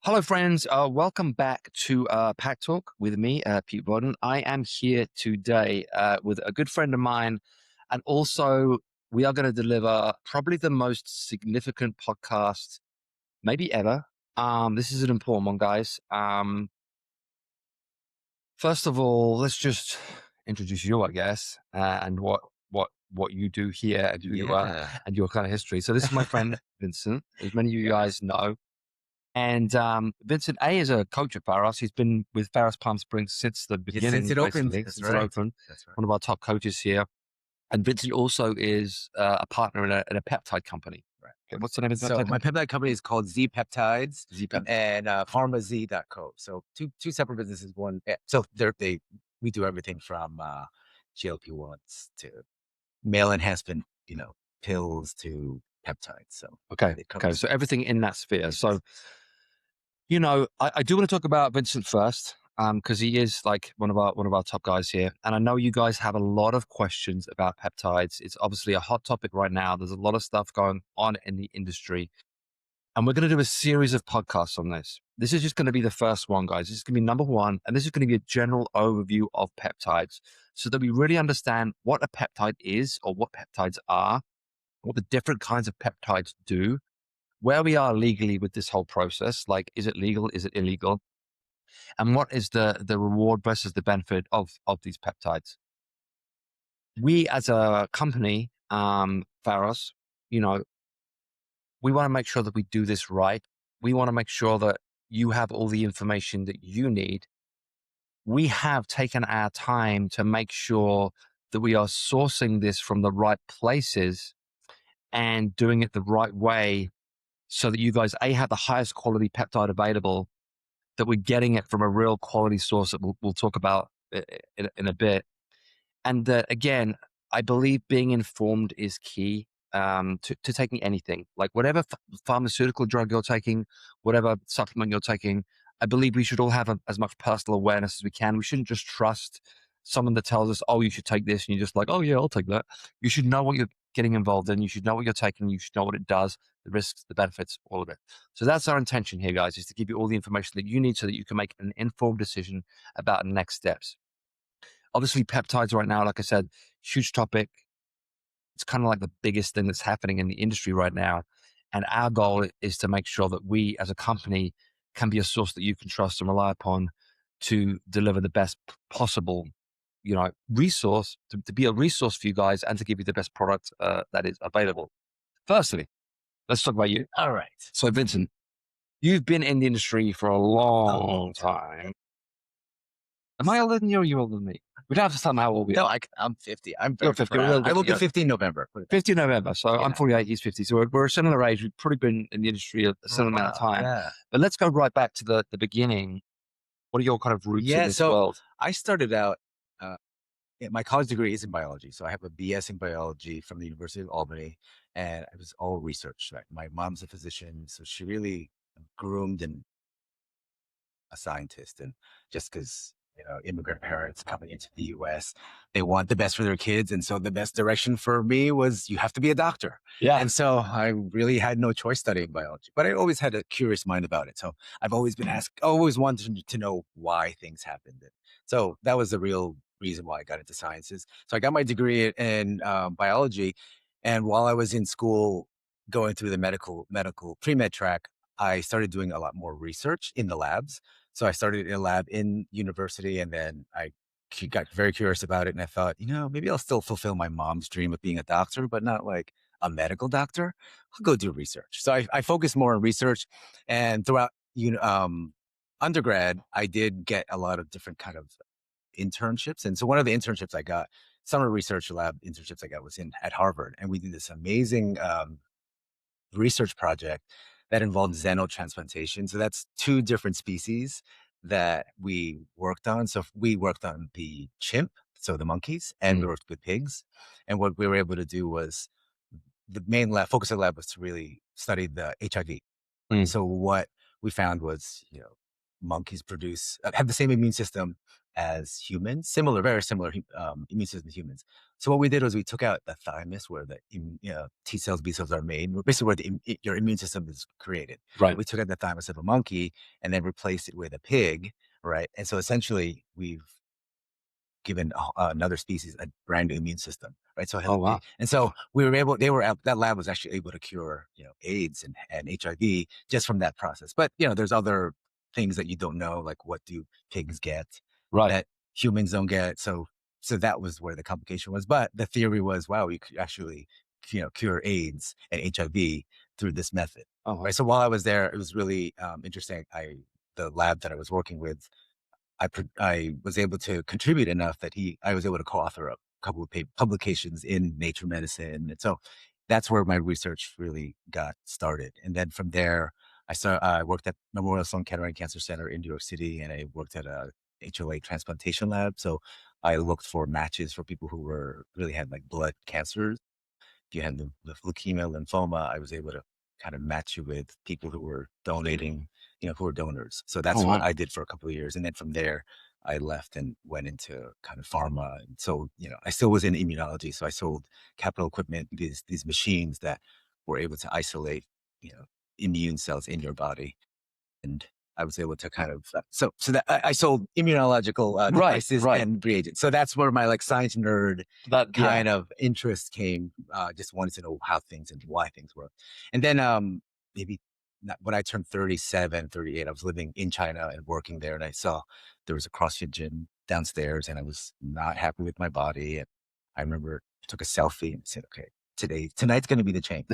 Hello, friends. Welcome back to Pack Talk with me, Pete Vodden. I am here today with a good friend of mine, and also we are going to deliver probably the most significant podcast maybe ever. This is an important one, guys. First of all, let's just introduce you, I guess, and what you do here and who you are Yeah. and your kind of history. So this is my friend Vincent, as many of you Yeah. guys know. And Vincent A is a coach at Pharos. He's been with Pharos Palm Springs since the Yeah, since beginning, it opened. basically, That's since it right. opened. That's right. One of our top coaches here. And Vincent also is a partner in a peptide company. Right. Okay, what's the name of the So peptide my company? peptide company is called Z-Peptides Z-Peptides. and Pharmazine.co. So two separate businesses. So we do everything from GLP-1s to male enhancement, pills to peptides. So Okay, it okay. covers So everything in that sphere. bases. So, I do want to talk about Vincent first, because he is like one of our top guys here. And I know you guys have a lot of questions about peptides. It's obviously a hot topic right now. There's a lot of stuff going on in the industry. And we're going to do a series of podcasts on this. This is just going to be the first one, guys. This is going to be number one. And this is going to be a general overview of peptides so that we really understand what a peptide is or what peptides are, what the different kinds of peptides do, where we are legally with this whole process. Like, is it legal? Is it illegal? And what is the reward versus the benefit of these peptides? We as a company, Pharos, you know, we want to make sure that we do this right. We want to make sure that you have all the information that you need. We have taken our time to make sure that we are sourcing this from the right places and doing it the right way so that you guys, A, have the highest quality peptide available, that we're getting it from a real quality source that we'll talk about in a bit. And that, again, I believe being informed is key to taking anything. Like whatever pharmaceutical drug you're taking, whatever supplement you're taking, I believe we should all have as much personal awareness as we can. We shouldn't just trust someone that tells us, oh, you should take this. And you're just like, oh, yeah, I'll take that. You should know what you're getting involved in. You should know what you're taking. You should know what it does, the risks, the benefits, all of it. So that's our intention here, guys, is to give you all the information that you need so that you can make an informed decision about next steps. Obviously, peptides right now, like I said, huge topic. It's kind of like the biggest thing that's happening in the industry right now. And our goal is to make sure that we as a company can be a source that you can trust and rely upon to deliver the best possible, resource, to be a resource for you guys and to give you the best product that is available. Firstly, let's talk about you. All right. So, Vincent, you've been in the industry for a A long long time. time. Am I older than you or are you older than me? We don't have to tell them how old we No, are. I'm 50. I'm You're very 50. You're a proud. little I will different. be You're 50 in November. Put it that 50 November. So way. I'm Yeah. 48, he's 50. So we're a similar age. We've probably been in the industry a For a similar amount of while. time. Yeah. But let's go right back to the beginning. What are your kind of roots in Yeah. this So world? I started out. My college degree is in biology. So I have a BS in biology from the University of Albany, and it was all research. Right? My mom's a physician, so she really groomed and a scientist. And just because, immigrant parents coming into the US, they want the best for their kids. And so the best direction for me was you have to be a doctor. Yeah. And so I really had no choice studying biology, but I always had a curious mind about it. So I've always been asked, always wanted to know why things happened. And so that was the real reason why I got into sciences. So I got my degree in biology. And while I was in school going through the medical pre-med track, I started doing a lot more research in the labs. So I started in a lab in university, and then I got very curious about it. And I thought, maybe I'll still fulfill my mom's dream of being a doctor, but not like a medical doctor. I'll go do research. So I focused more on research, and throughout undergrad, I did get a lot of different kind of internships. And so one of the internships I got, summer research lab internships I got, was at Harvard, and we did this amazing research project that involved xenotransplantation. So that's two different species that we worked on. So we worked on the chimp, so the monkeys, and we worked with pigs. And what we were able to do was, the main focus of the lab was to really study the HIV. So what we found was, monkeys have the same immune system as humans, similar, very similar immune system to humans. So what we did was we took out the thymus where the T cells, B cells are made, basically where your immune system is created. Right. We took out the thymus of a monkey and then replaced it with a pig, right? And so essentially we've given another species a brand new immune system, right? So, Oh, wow. and so that lab was actually able to cure, AIDS and HIV just from that process. But, there's other things that you don't know, like what do pigs get Right. that humans don't get. So that was where the complication was. But the theory was, wow, we could actually, cure AIDS and HIV through this method. Oh, wow. Right. So while I was there, it was really interesting. The lab that I was working with, I was able to contribute enough that I was able to co-author a couple of publications in Nature Medicine. And so that's where my research really got started. And then from there, I worked at Memorial Sloan Kettering Cancer Center in New York City, and I worked at a HLA transplantation lab. So I looked for matches for people who really had like blood cancers. If you had leukemia, lymphoma, I was able to kind of match you with people who were donating, who were donors. So that's what I did for a couple of years. And then from there, I left and went into kind of pharma. And so, I still was in immunology. So I sold capital equipment, these machines that were able to isolate, immune cells in your body. And I was able to kind of, so that I sold immunological devices and reagents. So that's where my like science nerd kind of interest came. Just wanted to know how things and why things work. And then maybe when I turned 37, 38, I was living in China and working there. And I saw there was a CrossFit gym downstairs and I was not happy with my body. And I remember I took a selfie and said, okay, tonight's going to be the change.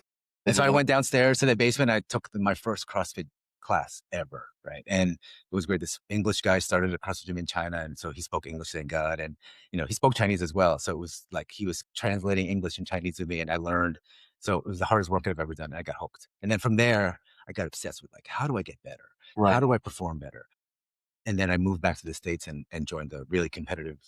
And so I went downstairs to the basement. I took my first CrossFit class ever, right? And it was great. This English guy started a CrossFit gym in China, and so he spoke English, thank God, and he spoke Chinese as well. So it was like he was translating English and Chinese with me, and I learned. So it was the hardest work I've ever done. And I got hooked, and then from there, I got obsessed with like, how do I get better? How do I perform better? And then I moved back to the States and joined a really competitive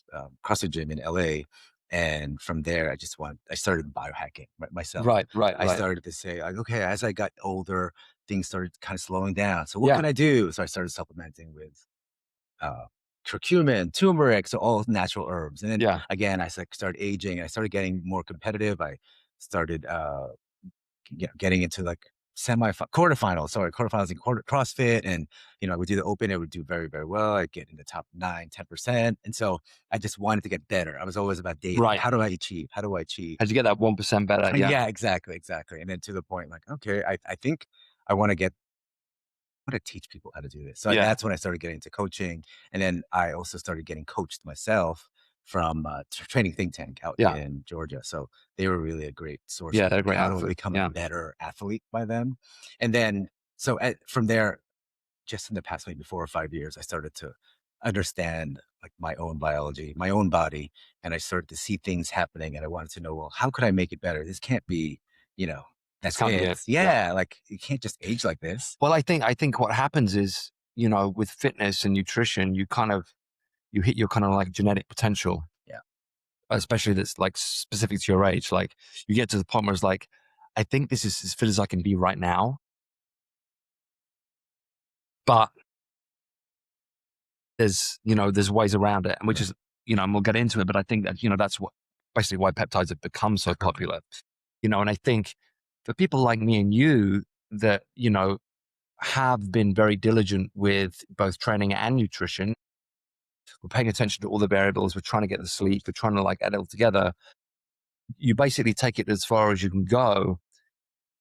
CrossFit gym in LA. And from there, I started biohacking myself. Right. I started to say, like, okay, as I got older, things started kind of slowing down. So what can I do? So I started supplementing with curcumin, turmeric, so all natural herbs. And then again, I started aging and I started getting more competitive. I started getting into like quarterfinals in CrossFit. And, I would do the open, it would do very, very well. I'd get in the top 9-10%. And so I just wanted to get better. I was always about daily. Right. How do I achieve? How'd you get that 1% better? Yeah, exactly. And then to the point, like, okay, I think I want to teach people how to do this. So that's when I started getting into coaching. And then I also started getting coached myself from training think tank out in Georgia. So they were really a great source. Yeah, they're a great how athlete. to become a better athlete by them. And then, so from there, just in the past maybe 4 or 5 years, I started to understand like my own biology, my own body. And I started to see things happening. And I wanted to know, well, how could I make it better? This can't be, that's it. Like you can't just age like this. Well, I think what happens is, with fitness and nutrition, you hit your kind of like genetic potential. Yeah. Especially that's like specific to your age. Like you get to the point where it's like, I think this is as fit as I can be right now. But there's ways around it, and which is, and we'll get into it, but I think that, that's what basically why peptides have become so popular. And I think for people like me and you that, have been very diligent with both training and nutrition, we're paying attention to all the variables, we're trying to get the sleep, we're trying to like add it all together. You basically take it as far as you can go.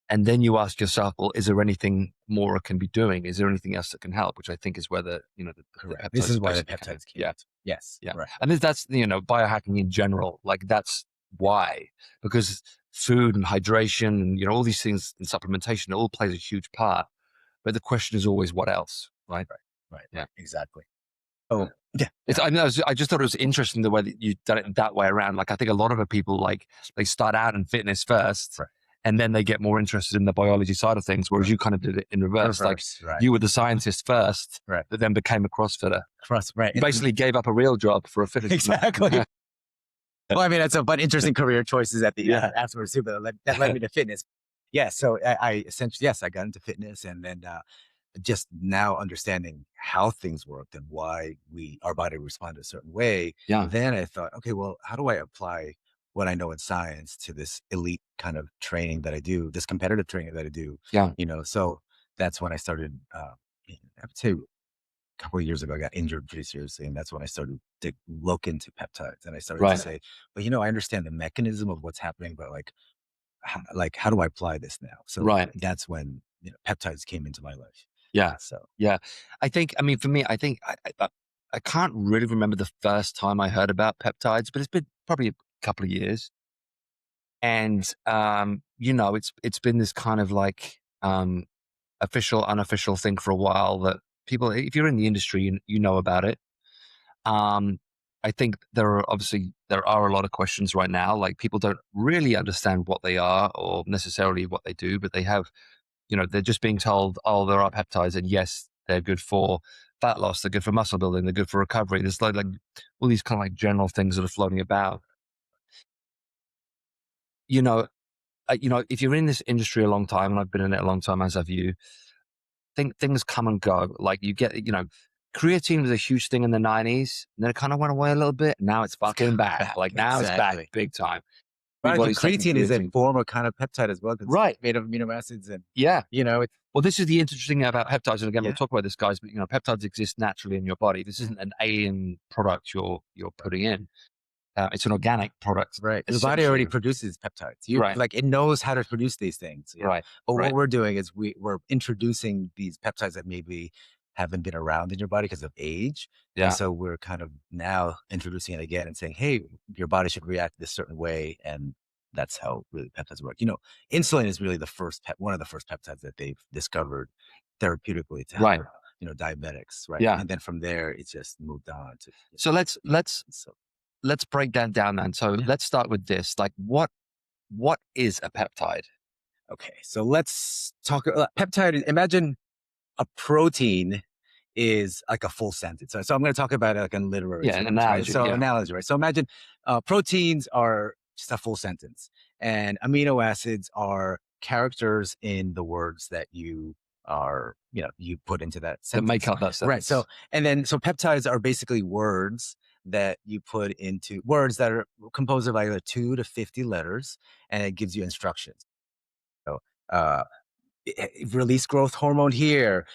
And then you ask yourself, well, is there anything more I can be doing? Is there anything else that can help? Which I think is where the peptides. This is why the peptides came. Yeah. Yes. Yeah. Right. And that's, biohacking in general, like that's why, because food and hydration and, all these things in supplementation, it all plays a huge part. But the question is always what else, right? Right. Yeah. Exactly. Oh, yeah. I just thought it was interesting the way that you done it that way around. Like I think a lot of the people, like they start out in fitness first. Right. And then they get more interested in the biology side of things, whereas you kind of did it in reverse. Like you were the scientist first, that then became a CrossFitter. Right. You basically gave up a real job for a fitness. Exactly. Well, I mean, that's a bunch of interesting career choices at the afterwards too, but that led me to fitness. Yeah. So I essentially, I got into fitness, and then just now understanding how things worked and why our body responded a certain way, Yeah. then I thought, okay, well, how do I apply what I know in science to this elite kind of training that I do, this competitive training that I do? Yeah. So that's when I started. I would say a couple of years ago, I got injured pretty seriously, and that's when I started to look into peptides, and I started to Right. say, but I understand the mechanism of what's happening, but how do I apply this now? So Right. that's when peptides came into my life. Yeah. So Yeah. I mean, for me, I think I can't really remember the first time I heard about peptides, but it's been probably a couple of years. And, it's been this kind of like, official, unofficial thing for a while that people, if you're in the industry, you know about it. Um, I think there are a lot of questions right now. Like people don't really understand what they are or necessarily what they do, but they have, they're just being told, oh, there are peptides, and yes, they're good for fat loss, they're good for muscle building, they're good for recovery. There's like all these kind of like general things that are floating about. You know, if you're in this industry a long time, and I've been in it a long time, as have you, think things come and go. Like you get, creatine was a huge thing in the 90s, and then it kind of went away a little bit. Now it's fucking back. back, Like now it's back exactly. big time. But Everybody's taking creatine is a creatine. form of kind of peptide as well, because Right. it's made of amino acids, and Yeah. it's Well, this is the interesting thing about peptides. And again, we'll yeah, talk about this, guys, but peptides exist naturally in your body. This isn't an alien product you're putting in. It's an organic product, right. Your body essentially. already produces peptides. Right. It knows how to produce these things. Yeah. Right. But Right. what we're doing is we're introducing these peptides that maybe haven't been around in your body because of age. And Yeah. so we're kind of now introducing it again and saying, hey, your body should react this certain way. And that's how really peptides work. Insulin is really one of the first peptides that they've discovered therapeutically to help, Right. diabetics. Right. Yeah. And then from there, it's just moved on to. So let's break that down then. So let's start with this. Like what is a peptide? Okay, so let's talk peptide. Imagine a protein is like a full sentence. So I'm going to talk about it like in literary Yeah, an terms, right? analogy. So Yeah. analogy, right? So imagine proteins are just a full sentence, and amino acids are characters in the words that you you put into that That sentence. make up that Right. sentence. So peptides are basically words that you put into words that are composed of either 2 to 50 letters, and it gives you instructions. So, uh, release growth hormone here,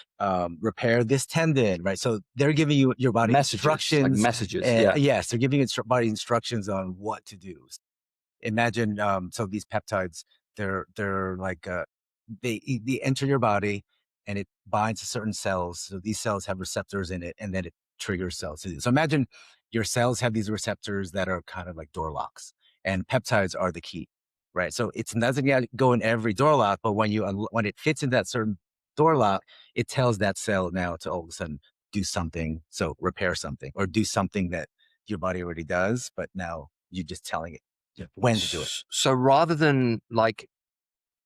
repair this tendon, right? So they're giving you your body Messages, like instructions. messages. Yeah. Yes, they're giving body instructions on what to do. Imagine, so these peptides, they're like they enter your body and it binds to certain cells. So these cells have receptors in it, and then it triggers cells. So imagine your cells have these receptors that are kind of like door locks, and peptides are the key, right? So it doesn't go in every door lock, but when it fits in that certain door lock, it tells that cell now to all of a sudden do something, so repair something or do something that your body already does, but now you're just telling it when to do it. So rather than like,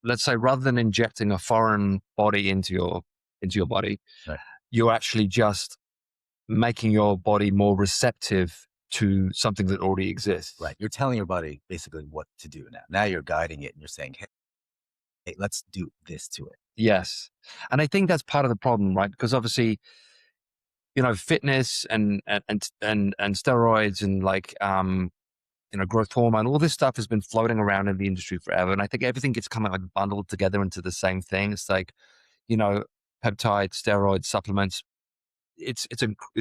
let's say, rather than injecting a foreign body into your body, Right. you're actually just making your body more receptive to something that already exists. Right. You're telling your body basically what to do now. Now you're guiding it and you're saying, hey, let's do this to it. Yes. And I think that's part of the problem, right? Because obviously, fitness and steroids and like growth hormone, all this stuff has been floating around in the industry forever. And I think everything gets kind of like bundled together into the same thing. It's like, peptide, steroids, supplements. It's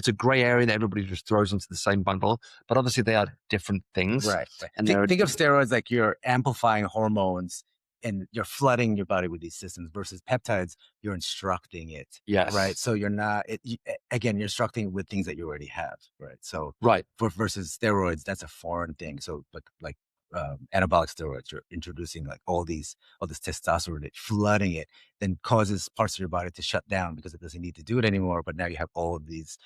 a gray area that everybody just throws into the same bundle, but obviously they are different things. Right. And think of steroids like you're amplifying hormones and you're flooding your body with these systems, versus peptides, you're instructing it. yes, Right. So you're not, again, you're instructing with things that you already have. Right. So right, versus steroids, that's a foreign thing. So like anabolic steroids, you're introducing like all this testosterone, flooding it, then causes parts of your body to shut down because it doesn't need to do it anymore. But now you have all this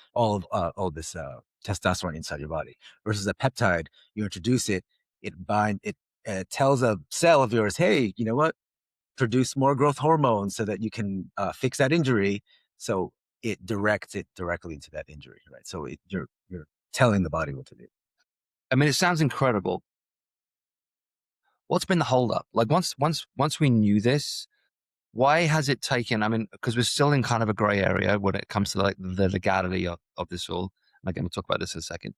testosterone inside your body. Versus a peptide, you introduce it, it tells a cell of yours, hey, you know what? Produce more growth hormone so that you can fix that injury. So it directs it directly into that injury, right? So you're telling the body what to do. I mean, it sounds incredible. What's been the holdup? Like once we knew this, why has it taken, I mean, because we're still in kind of a gray area when it comes to like the legality of this all. And again, we'll talk about this in a second.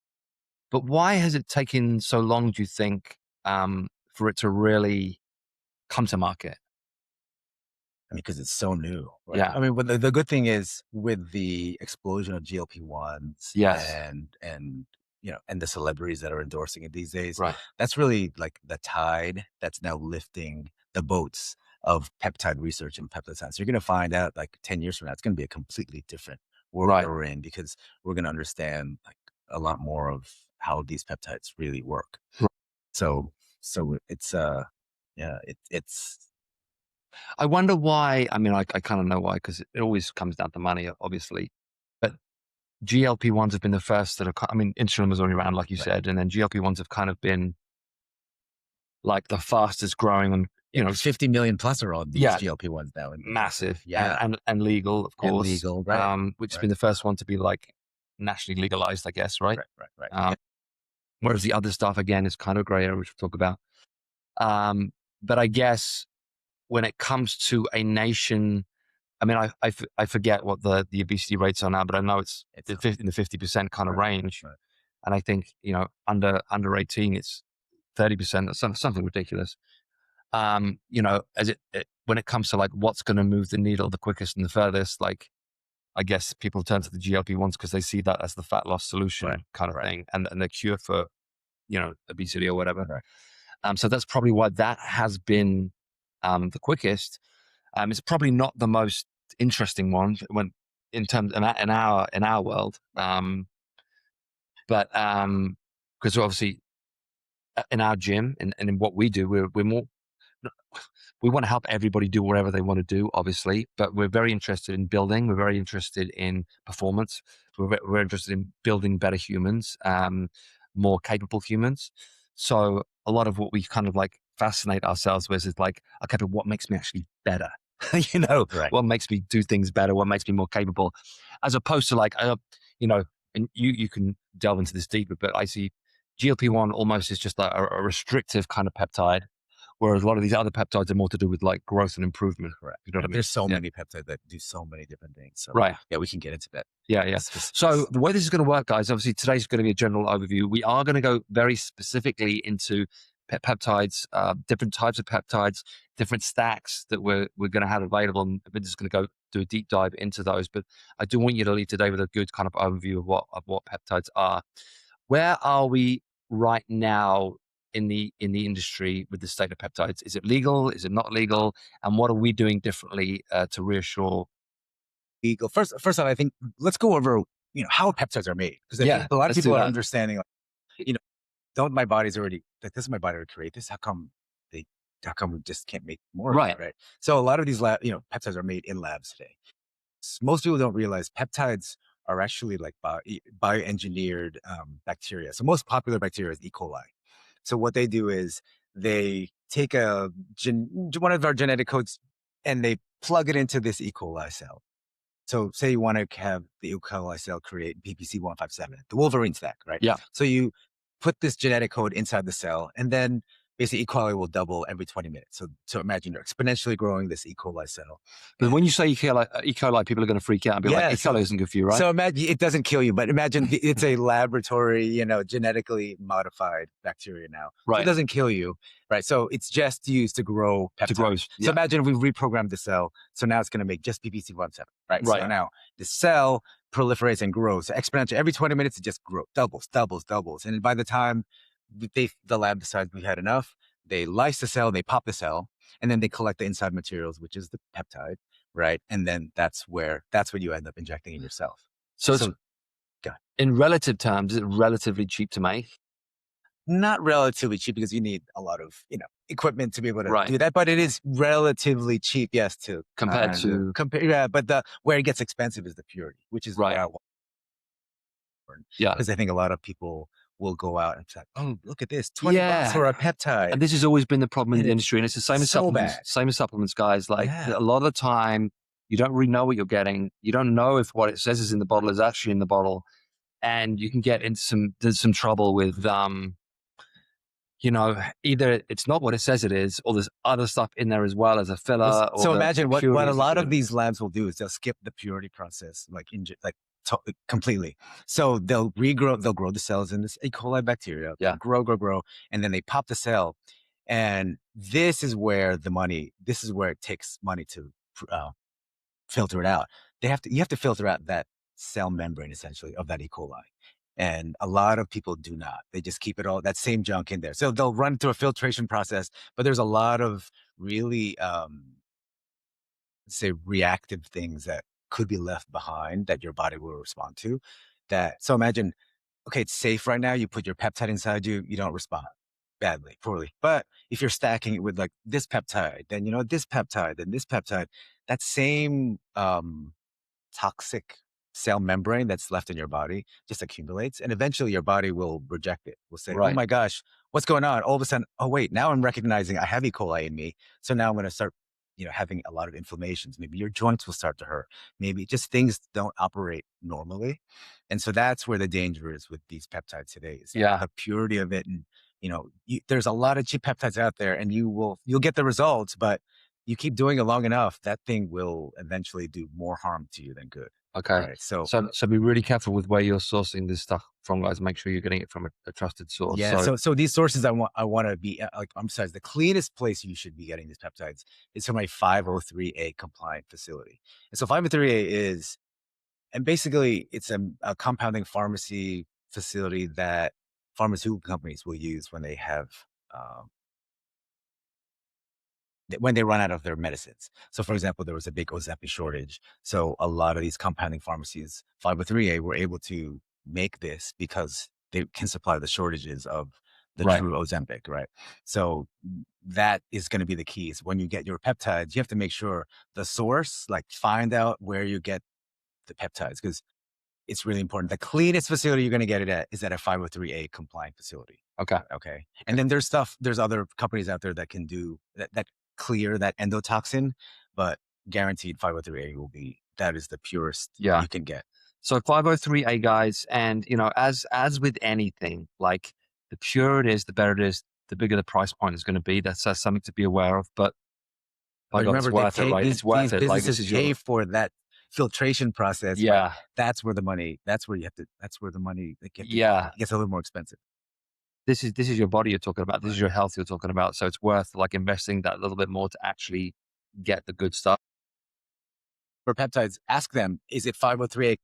But why has it taken so long, do you think, for it to really come to market? I mean, because it's so new, right? Yeah. I mean, but the good thing is with the explosion of GLP-1s Yes. and and the celebrities that are endorsing it these days, Right. that's really like the tide that's now lifting the boats of peptide research and peptide science. You're going to find out like 10 years from now, it's going to be a completely different world Right. that we're in, because we're going to understand like a lot more of how these peptides really work. Right. So it's it's I wonder why. I mean, I kind of know why, because it always comes down to money, obviously. But GLP-1s have been the first that have, I mean, insulin was already around, like you right. said, and then GLP-1s have kind of been like the fastest growing and, Yeah, 50 million plus are on these yeah, GLP-1s now. massive Yeah. and legal, of And course, legal, right. which has Right. been the first one to be like nationally legalized, I guess, right? Right. Um, whereas the other stuff, again, is kind of gray area, which we'll talk about. But I guess when it comes to a nation, I mean, I forget what the obesity rates are now, but I know it's It's in the 50% kind of right, range. right. And I think, under 18, it's 30%, or something ridiculous. When it comes to like what's going to move the needle the quickest and the furthest, like I guess people turn to the GLP-1s because they see that as the fat loss solution kind of Right. thing, and the cure for obesity or whatever. Right. So that's probably why that has been the quickest. It's probably not the most interesting one when in terms in our world, but because obviously in our gym and in what we do, we're more, we want to help everybody do whatever they want to do, obviously, but we're very interested in building. We're very interested in performance. We're interested in building better humans, more capable humans. So a lot of what we kind of like fascinate ourselves with is like, okay, but what makes me actually better? Right. What makes me do things better? What makes me more capable? As opposed to like, and you can delve into this deeper, but I see GLP-1 almost is just like a restrictive kind of peptide, whereas a lot of these other peptides are more to do with like growth and improvement. Correct. You know what I mean? There's so Yeah. many peptides that do so many different things. So Right. yeah, we can get into that. Yeah, yeah. So the way this is going to work, guys, obviously today's going to be a general overview. We are going to go very specifically into peptides, different types of peptides, different stacks that we're going to have available, and we're just going to go do a deep dive into those. But I do want you to leave today with a good kind of overview of what peptides are. Where are we right now in the industry with the state of peptides? Is it legal? Is it not legal? And what are we doing differently to reassure? Legal. First off, I think let's go over how peptides are made, because I think a lot of let's do people are that. understanding don't my body's already like this is my body to create this. How come we just can't make more of it, right? So a lot of these peptides are made in labs today. Most people don't realize peptides are actually like bioengineered bacteria. So most popular bacteria is E. coli. So what they do is they take one of our genetic codes and they plug it into this E. coli cell. So say you want to have the E. coli cell create BPC-157, the Wolverine Stack, right? Yeah. So you put this genetic code inside the cell, and then basically E. coli will double every 20 minutes. So imagine you're exponentially growing this E. coli cell. But when you say E. coli, people are going to freak out and be like, E. coli isn't good for you, right? So imagine it doesn't kill you, but imagine it's a laboratory, genetically modified bacteria now. Right. So it doesn't kill you, right? So it's just used to grow peptides. To grow, So imagine if we reprogrammed the cell. So now it's going to make just BPC-157, right? Right. So now the cell proliferates and grows. So exponentially, every 20 minutes, it just grows, doubles. And by the time the lab decides we've had enough, they lyse the cell, they pop the cell, and then they collect the inside materials, which is the peptide, right? And then that's what you end up injecting in yourself. So it's, in relative terms, is it relatively cheap to make? Not relatively cheap, because you need a lot of equipment to be able to do Right. that, but it is relatively cheap, yes, to Compared to compare. Yeah, but where it gets expensive is the purity, which is Right. Yeah. Because I think a lot of people will go out and say, "Oh, look at this, $20 for a peptide." And this has always been the problem in the industry, and it's the same as so supplements. bad. Same as supplements, guys. Like Yeah. a lot of the time, you don't really know what you're getting. You don't know if what it says is in the bottle is actually in the bottle, and you can get into some trouble with either it's not what it says it is, or there's other stuff in there as well as a filler. Or So imagine what a lot of these is. labs will do is they'll skip the purity process, completely. So they'll grow the cells in this E. coli bacteria, Yeah. grow, and then they pop the cell. And this is where it takes money to filter it out. You have to filter out that cell membrane essentially of that E. coli. And a lot of people do not. They just keep that same junk in there. So they'll run through a filtration process, but there's a lot of really, say, reactive things that could be left behind that your body will respond to. So imagine, okay, it's safe right now. You put your peptide inside you don't respond badly, poorly. But if you're stacking it with like this peptide, then this peptide, then this peptide, that same toxic cell membrane that's left in your body just accumulates, and eventually your body will reject it. Will say, Right. "Oh my gosh, what's going on?" All of a sudden, oh wait, now I'm recognizing I have E. coli in me, so now I'm going to start, having a lot of inflammations. Maybe your joints will start to hurt. Maybe just things don't operate normally, and so that's where the danger is with these peptides today. Is the purity of it, and there's a lot of cheap peptides out there, and you'll get the results, but you keep doing it long enough, that thing will eventually do more harm to you than good. Okay. Right. So be really careful with where you're sourcing this stuff from, guys. Make sure you're getting it from a trusted source. Yeah. So these sources I want to be like, emphasize the cleanest place you should be getting these peptides is from a 503A compliant facility. And so 503A is, and basically it's a compounding pharmacy facility that pharmaceutical companies will use when they have, when they run out of their medicines. So for example, there was a big Ozempic shortage. So a lot of these compounding pharmacies, 503A, were able to make this because they can supply the shortages of the true Ozempic, right? So that is going to be the key. Is when you get your peptides, you have to make sure the source, like find out where you get the peptides, because it's really important. The cleanest facility you're going to get it at is at a 503A compliant facility. Okay. And then there's other companies out there that can do that clear that endotoxin, but guaranteed 503A that is the purest you can get. So 503A, guys, and as with anything, like the purer it is, the better it is, the bigger the price point is going to be. That's something to be aware of. But remember, it's worth it, right? These businesses pay for that filtration process. Yeah. That's where the money, that's where the money gets a little more expensive. This is your body you're talking about. This is your health you're talking about. So it's worth like investing that little bit more to actually get the good stuff. For peptides, ask them, is it 503A?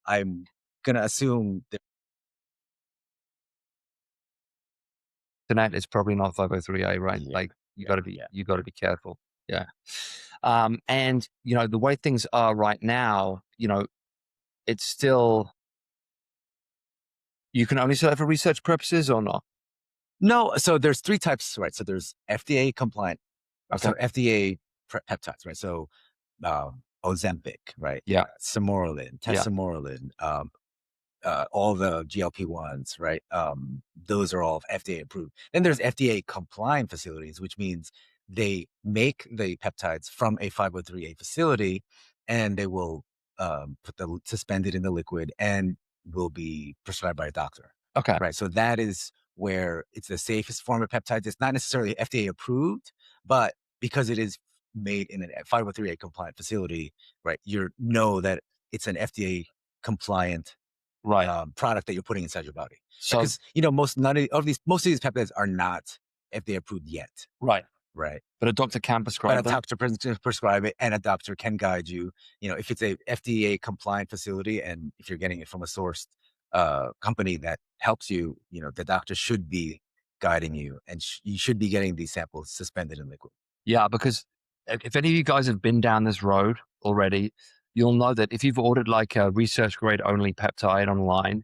I'm going to assume that tonight it's probably not 503A, right? Yeah. Like you got to be careful. Yeah. And the way things are right now, it's still, you can only sell it for research purposes or not? No. So there's three types, right? So there's FDA compliant, so FDA peptides, right? So Ozempic, right? Yeah. Samorelin, tesamorelin, all the GLP-1s, right? Those are all FDA approved. Then there's FDA compliant facilities, which means they make the peptides from a 503A facility, and they will suspend it in the liquid and will be prescribed by a doctor. Okay. Right. So that is where it's the safest form of peptides. It's not necessarily FDA approved, but because it is made in a 503A compliant facility, right, you know that it's an FDA compliant product that you're putting inside your body. So, because most of these peptides are not FDA approved yet. Right. But a doctor can prescribe it. But a doctor can prescribe it, and a doctor can guide you. If it's a FDA compliant facility, and if you're getting it from a sourced company that helps you, the doctor should be guiding you, and you should be getting these samples suspended in liquid. Yeah, because if any of you guys have been down this road already, you'll know that if you've ordered like a research grade only peptide online,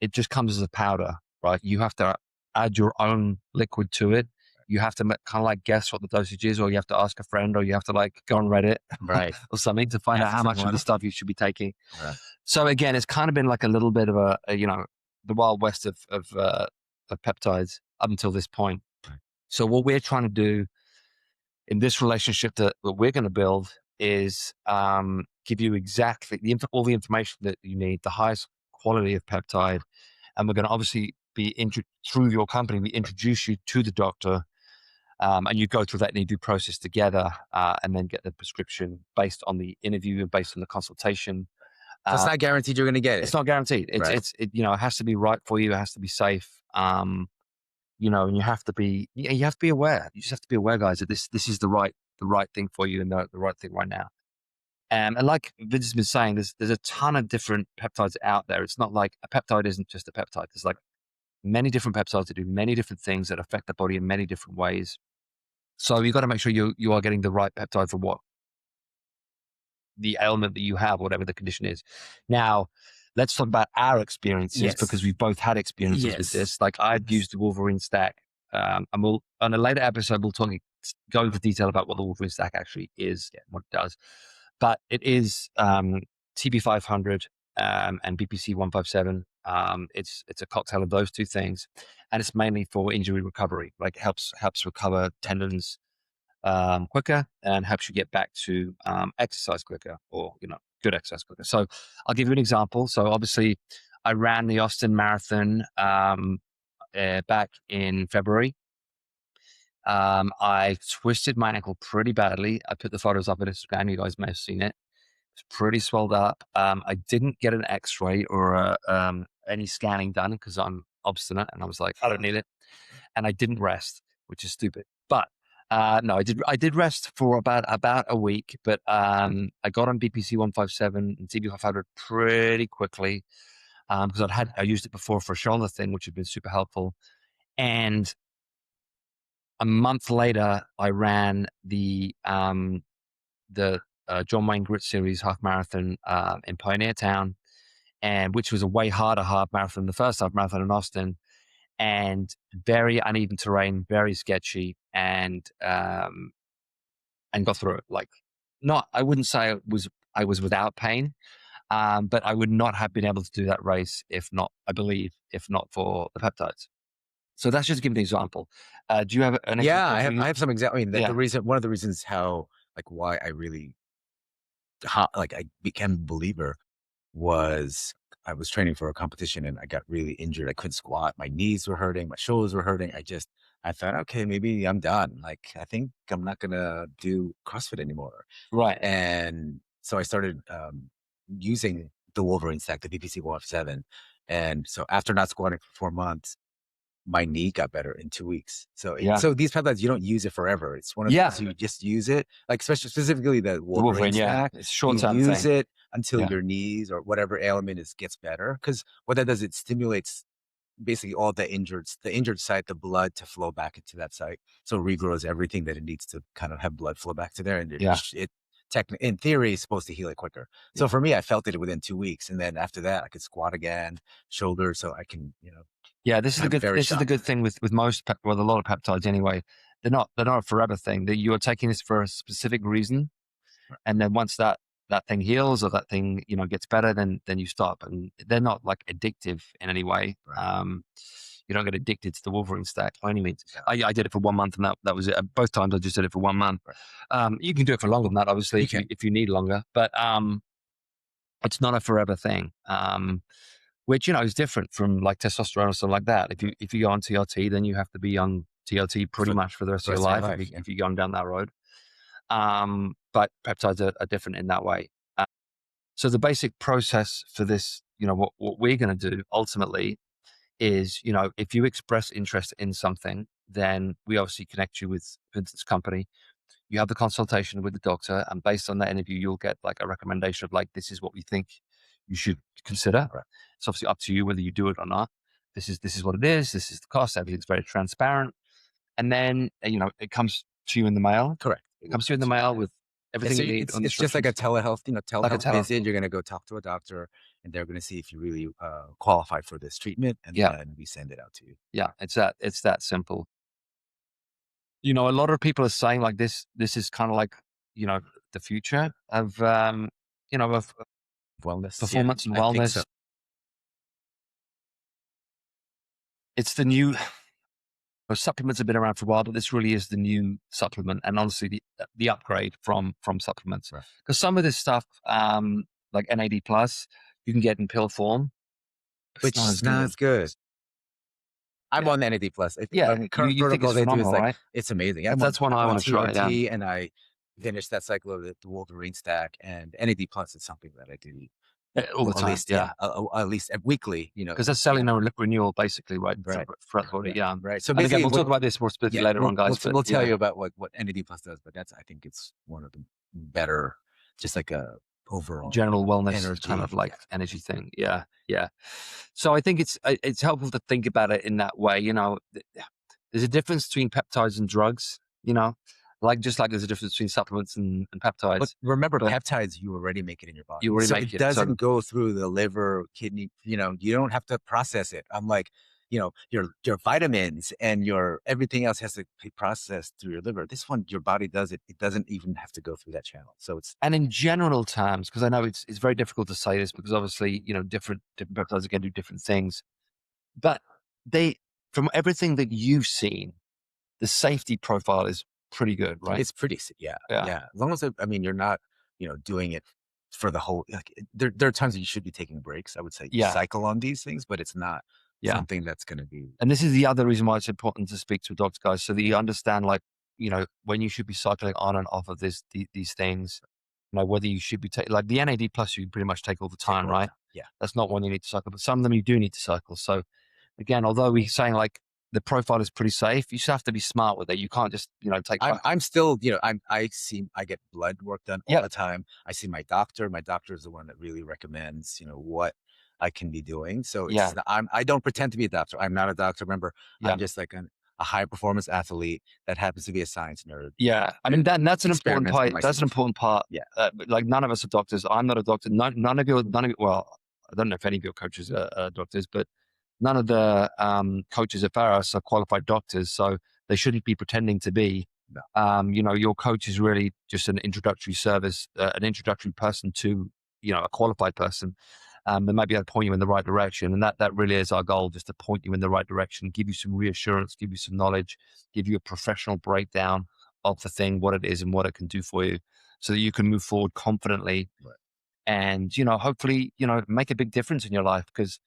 it just comes as a powder, right? You have to add your own liquid to it. You have to kind of like guess what the dosage is, or you have to ask a friend, or you have to like go on Reddit, right, or something to find out how much of the stuff you should be taking. Right. So again, it's kind of been like a little bit of a the wild west of peptides up until this point. Right. So what we're trying to do in this relationship that we're going to build is give you exactly all the information that you need, the highest quality of peptide, and we're going to obviously through your company, we introduce you to the doctor, and you go through that interview process together, and then get the prescription based on the interview and based on the consultation. So it's not guaranteed you're going to get It's it. not guaranteed. Right. It has to be right for you. It has to be safe. And you have to be aware. You just have to be aware, guys, that this is the right thing for you and the right thing right now. And like Vince has been saying, there's a ton of different peptides out there. It's not like a peptide isn't just a peptide. There's like many different peptides that do many different things that affect the body in many different ways. So you've got to make sure you are getting the right peptide for what the ailment that you have, whatever the condition is. Now, let's talk about our experiences, because we've both had experiences with this. Like I've used the Wolverine Stack, and we'll, on a later episode, we'll go into detail about what the Wolverine Stack actually is and what it does. But it is TB-500 and BPC-157. It's a cocktail of those two things, and it's mainly for injury recovery. Like it helps recover tendons quicker and helps you get back to exercise quicker, or good exercise quicker. So I'll give you an example. So obviously, I ran the Austin Marathon back in February. I twisted my ankle pretty badly. I put the photos up on Instagram. You guys may have seen it. It's pretty swelled up. I didn't get an X-ray or any scanning done because I'm obstinate, and I was like, I don't need it. And I didn't rest, which is stupid. But no, I did rest for about a week. But I got on BPC-157 and TB-500 pretty quickly because I used it before for a shoulder thing, which had been super helpful. And a month later, I ran the John Wayne Grit Series half marathon in Pioneer Town, and which was a way harder half marathon than the first half marathon in Austin, and very uneven terrain, very sketchy, and got through it. Like, I wouldn't say I was without pain, but I would not have been able to do that race if not for the peptides. So that's just to give an example. Do you have an example? Yeah, I have some example. I mean, Yeah. the reason, one of the reasons why I really, I became a believer was I was training for a competition and I got really injured. I couldn't squat. My knees were hurting. My shoulders were hurting. I thought, okay, maybe I'm done. Like, I think I'm not going to do CrossFit anymore. Right. And so I started using the Wolverine Stack, the BPC-157. And so after not squatting for 4 months, my knee got better in 2 weeks. So, so these peptides, you don't use it forever. It's one of those, you just use it, like specifically the Wolverine Stack. It's short-term You use thing. it until your knees or whatever ailment gets better. Because what that does, it stimulates basically all the injured site, the blood to flow back into that site. So it regrows everything that it needs to kind of have blood flow back to there. And it in theory is supposed to heal it quicker. So for me, I felt it within 2 weeks. And then after that, I could squat again, shoulders. So I can, yeah, this is the good thing with most a lot of peptides anyway. They're not a forever thing. That you are taking this for a specific reason, and then once that thing heals or that thing gets better, then you stop. And they're not like addictive in any way. You don't get addicted to the Wolverine Stack by any means. I did it for 1 month, and that was it. Both times I just did it for 1 month. You can do it for longer than that, obviously, if you need longer. But it's not a forever thing. Which is different from like testosterone or something like that. If you go on TRT, then you have to be on TRT pretty much for the rest of your life if you're going down that road. But peptides are different in that way. So the basic process for this, what we're going to do ultimately is, if you express interest in something, then we obviously connect you with Vincent's company. You have the consultation with the doctor, and based on that interview, you'll get like a recommendation of like, this is what we think you should consider. Right. It's obviously up to you whether you do it or not. This is what it is. This is the cost. Everything's very transparent. And then, it comes to you in the mail. Correct. It comes to you in the mail with everything you need. It's just like a telehealth, telehealth visit. You're going to go talk to a doctor, and they're going to see if you really qualify for this treatment, and then we send it out to you. Yeah, it's that simple. A lot of people are saying like this is kind of like, the future of, of wellness, performance and wellness. So. It's the new supplements have been around for a while, but this really is the new supplement, and honestly the upgrade from supplements. Because some of this stuff, like NAD plus, you can get in pill form, which is not as good. I'm on the NAD plus. Yeah, Current you think it's protocol they do is phenomenal, like, right? it's amazing. That's one I I'm on want to try. Yeah, TRT, and I finished that cycle of the Wolverine Stack, and NAD plus is something that I do, all the well, at time. least, Yeah, yeah, at least weekly, because that's cellular renewal, basically, right? right, Throughout the body. right, Yeah, right. So and again, basically, we'll talk about this more specifically later on, guys. But we'll tell yeah, you about what NAD plus does, but that's, I think it's one of the better, just like a overall general wellness kind energy. of like energy thing. Yeah, yeah. So I think it's helpful to think about it in that way. There's a difference between peptides and drugs. Like just like there's a difference between supplements and But peptides. remember, But peptides, you already make it in your body. you already So make it it. So doesn't go through the liver, kidney, you don't have to process it. I'm like, your vitamins and your everything else has to be processed through your liver. This one, your body does it. It doesn't even have to go through that channel. So it's, and in general terms, because I know it's very difficult to say this because obviously different peptides can do different things, but they from everything that you've seen, the safety profile is pretty good, right? it's pretty, yeah, Yeah, yeah. As long as I mean, you're not, doing it for the whole, like, there are times that you should be taking breaks. I would say yeah, cycle on these things, but it's not yeah. something that's going to be, And this is the other reason why it's important to speak to a doctor, guys, so that you understand, like, when you should be cycling on and off of these things, whether you should be taking, like the NAD plus, you can pretty much take all the take time, all the right? time. Yeah. That's not one you need to cycle, but some of them you do need to cycle. So again, although we're saying like the profile is pretty safe, you just have to be smart with it. You can't just, take. I'm still, I get blood work done all Yeah, the time. I see my doctor. My doctor is the one that really recommends, what I can be doing. So yeah, I don't pretend to be a doctor. I'm not a doctor. Remember, yeah, I'm just like a high performance athlete that happens to be a science nerd. yeah. I mean, And that's an important experiments on part. That's an myself. important part. Yeah. Like none of us are doctors. I'm not a doctor. None of you. Well, I don't know if any of your coaches are doctors, but none of the coaches at Pharos are qualified doctors, so they shouldn't be pretending to be. No. Your coach is really just an introductory service, an introductory person to, a qualified person. They might be able to point you in the right direction, and that really is our goal, just to point you in the right direction, give you some reassurance, give you some knowledge, give you a professional breakdown of the thing, what it is, and what it can do for you, so that you can move forward confidently, Right. and hopefully, make a big difference in your life, because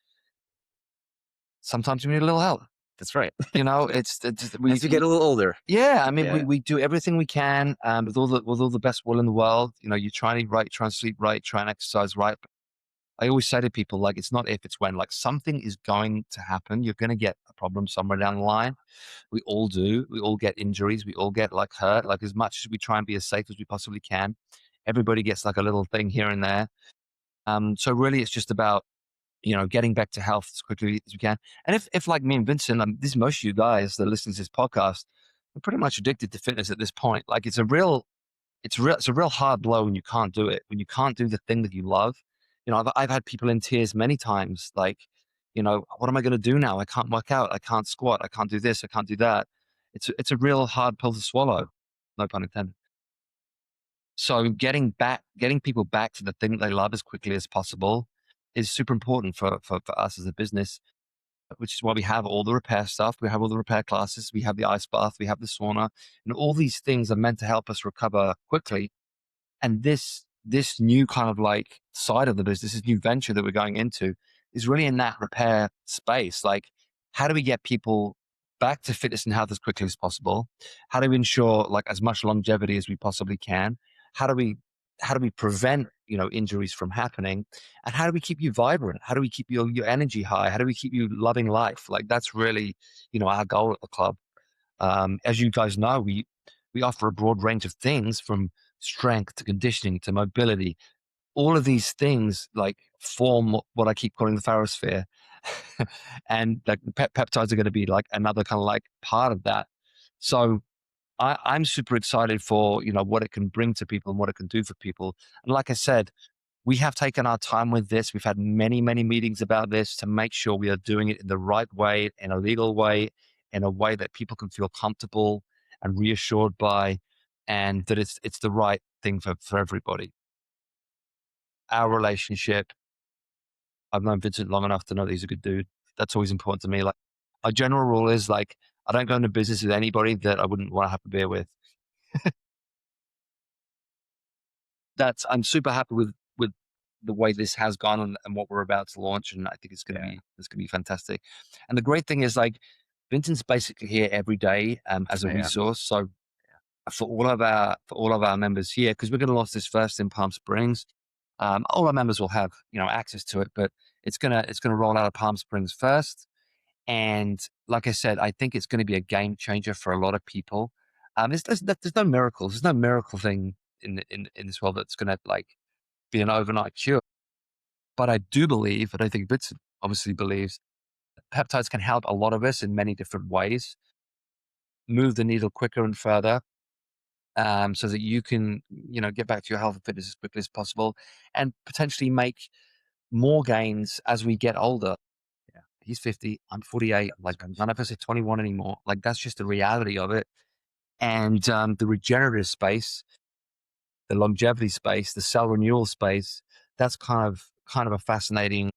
sometimes we need a little help. That's right. We As you get a little older. yeah. I mean, Yeah. we do everything we can, with all the best will in the world. You try and eat right, try and sleep right, try and exercise right. I always say to people, like, it's not if, it's when. Like, something is going to happen. You're going to get a problem somewhere down the line. We all do. We all get injuries. We all get like hurt. Like, as much as we try and be as safe as we possibly can, everybody gets like a little thing here and there. So really, it's just about getting back to health as quickly as we can. And if like me and Vincent, this most of you guys that listen to this podcast, are pretty much addicted to fitness at this point. Like, it's a real hard blow when you can't do it, when you can't do the thing that you love. I've had people in tears many times, like, what am I going to do now? I can't work out. I can't squat. I can't do this. I can't do that. It's a real hard pill to swallow. No pun intended. So getting people back to the thing that they love as quickly as possible is super important for us as a business, which is why we have all the repair stuff. We have all the repair classes. We have the ice bath. We have the sauna, and all these things are meant to help us recover quickly. And this new kind of like side of the business, this new venture that we're going into, is really in that repair space. Like, how do we get people back to fitness and health as quickly as possible? How do we ensure like as much longevity as we possibly can? How do we prevent injuries from happening? And how do we keep you vibrant? How do we keep your energy high? How do we keep you loving life? Like, that's really our goal at the club. As you guys know, we offer a broad range of things, from strength to conditioning to mobility. All of these things like form what I keep calling the Pharosphere. And like the peptides are going to be like another kind of like part of that. So I'm super excited for what it can bring to people and what it can do for people. And like I said, we have taken our time with this. We've had many, many meetings about this to make sure we are doing it in the right way, in a legal way, in a way that people can feel comfortable and reassured by, and that it's the right thing for everybody. Our relationship, I've known Vincent long enough to know that he's a good dude. That's always important to me. Like, our general rule is like, I don't go into business with anybody that I wouldn't want to have a beer with. I'm super happy with the way this has gone, and what we're about to launch, and I think it's gonna be fantastic. And the great thing is, like, Vincent's basically here every day as a Yeah. resource. So for all of our members here, because we're going to launch this first in Palm Springs, all our members will have access to it, but it's gonna roll out of Palm Springs first. And like I said, I think it's going to be a game changer for a lot of people. There's no miracles. There's no miracle thing in this world that's going to like be an overnight cure. But I do believe, and I think Vincent obviously believes, peptides can help a lot of us in many different ways, move the needle quicker and further, so that you can, get back to your health and fitness as quickly as possible, and potentially make more gains as we get older. Yeah. He's 50, I'm 48. Like none of us are 21 anymore. Like that's just the reality of it. And the regenerative space, the longevity space, the cell renewal space, that's kind of a fascinating.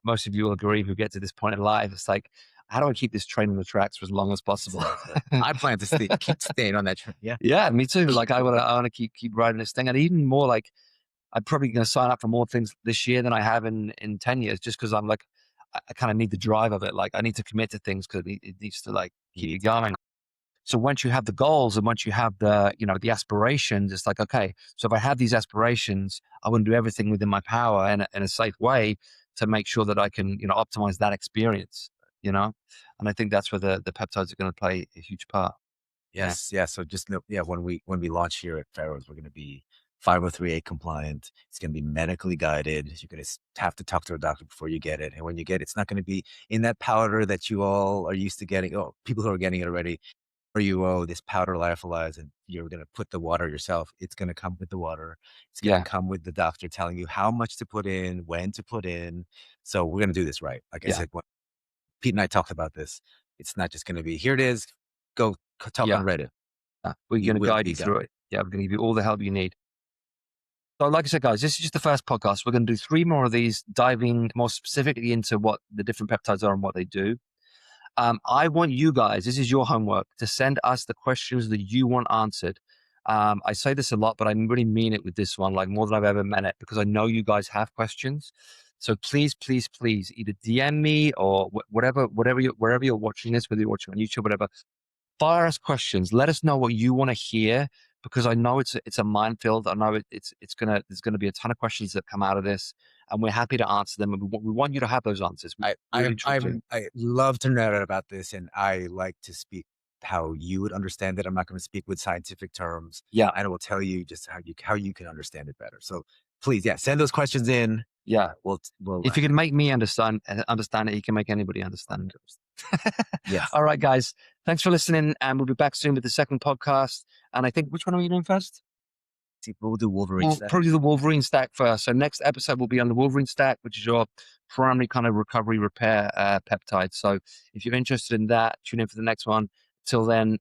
Most of you will agree who get to this point in life. It's like, how do I keep this train on the tracks for as long as possible? Exactly. I plan to keep staying on that train. Yeah. Yeah, me too. Like I want to keep riding this thing, and even more like I'm probably going to sign up for more things this year than I have in 10 years, just because I'm like I kind of need the drive of it. Like I need to commit to things because it needs to like You keep me need to. going. So once you have the goals and once you have the aspirations, it's like, okay, so if I have these aspirations, I want to do everything within my power in a safe way to make sure that I can, optimize that experience, you know? And I think that's where the peptides are going to play a huge part. Yeah. Yes, yeah. So just know, yeah, when we launch here at Pharos, we're going to be 503A compliant. It's going to be medically guided. You're going to have to talk to a doctor before you get it, and when you get it, it's not going to be in that powder that you all are used to getting. Oh, people who are getting it already, or this powder lyophilized, and you're going to put the water yourself. It's going to come with the water. It's going to Yeah. come with the doctor telling you how much to put in, when to put in. So we're going to do this right. Like I Yeah. said, when Pete and I talked about this, it's not just going to be here. It is. Go talk on Yeah. Reddit. We're You going to will guide be you guided. through it. Yeah. We're going to give you all the help you need. So, like I said, guys, this is just the first podcast. We're going to do 3 more of these, diving more specifically into what the different peptides are and what they do. I want you guys, this is your homework, to send us the questions that you want answered. I say this a lot, but I really mean it with this one, like more than I've ever meant it, because I know you guys have questions. So please, please, please, either DM me or wherever you're watching this, whether you're watching on YouTube, whatever, fire us questions. Let us know what you want to hear, because I know it's a minefield. I know there's gonna be a ton of questions that come out of this, and we're happy to answer them. And we want you to have those answers. We I really, I truly do. I love to nerd out about this, and I like to speak how you would understand it. I'm not going to speak with scientific terms, Yeah, and I will tell you just how you can understand it better. So please, yeah, send those questions in. yeah. We'll If you can make me understand it, you can make anybody understand it. yes, All right, guys. Thanks for listening, and we'll be back soon with the second podcast. And I think, which one are we doing first? see, we'll do Wolverine Well, Stack. probably the Wolverine Stack first. So next episode will be on the Wolverine Stack, which is your primary kind of recovery repair peptide. So if you're interested in that, tune in for the next one. Till then,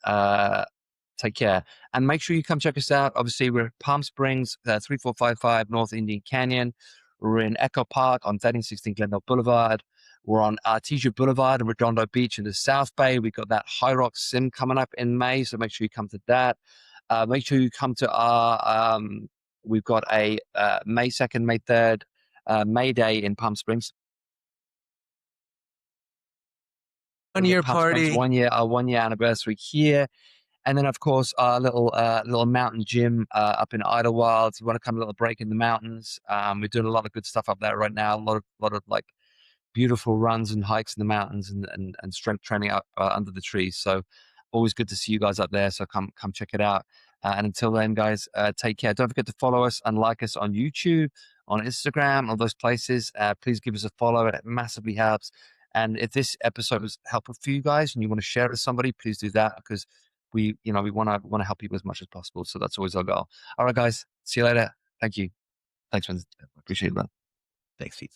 take care. And make sure you come check us out. Obviously, we're Palm Springs, 3455 North Indian Canyon. We're in Echo Park on 1316 Glendale Boulevard. We're on Artesia Boulevard and Redondo Beach in the South Bay. We've got that High Rock Sim coming up in May, so make sure you come to that. Make sure you come to we've got a May 2nd, May 3rd, May Day in Palm Springs. 1 year Palm Springs party. our 1 year anniversary here. And then, of course, our little mountain gym up in Idlewild. If you want to come a little break in the mountains, we're doing a lot of good stuff up there right now. A lot of like beautiful runs and hikes in the mountains and strength training up under the trees. So always good to see you guys up there. So come check it out. And until then, guys, take care. Don't forget to follow us and like us on YouTube, on Instagram, all those places. Please give us a follow. It massively helps. And if this episode was helpful for you guys and you want to share it with somebody, please do that, because we want to help people as much as possible. So that's always our goal. All right, guys. See you later. Thank you. Thanks, man. Appreciate it, man. Thanks, Pete.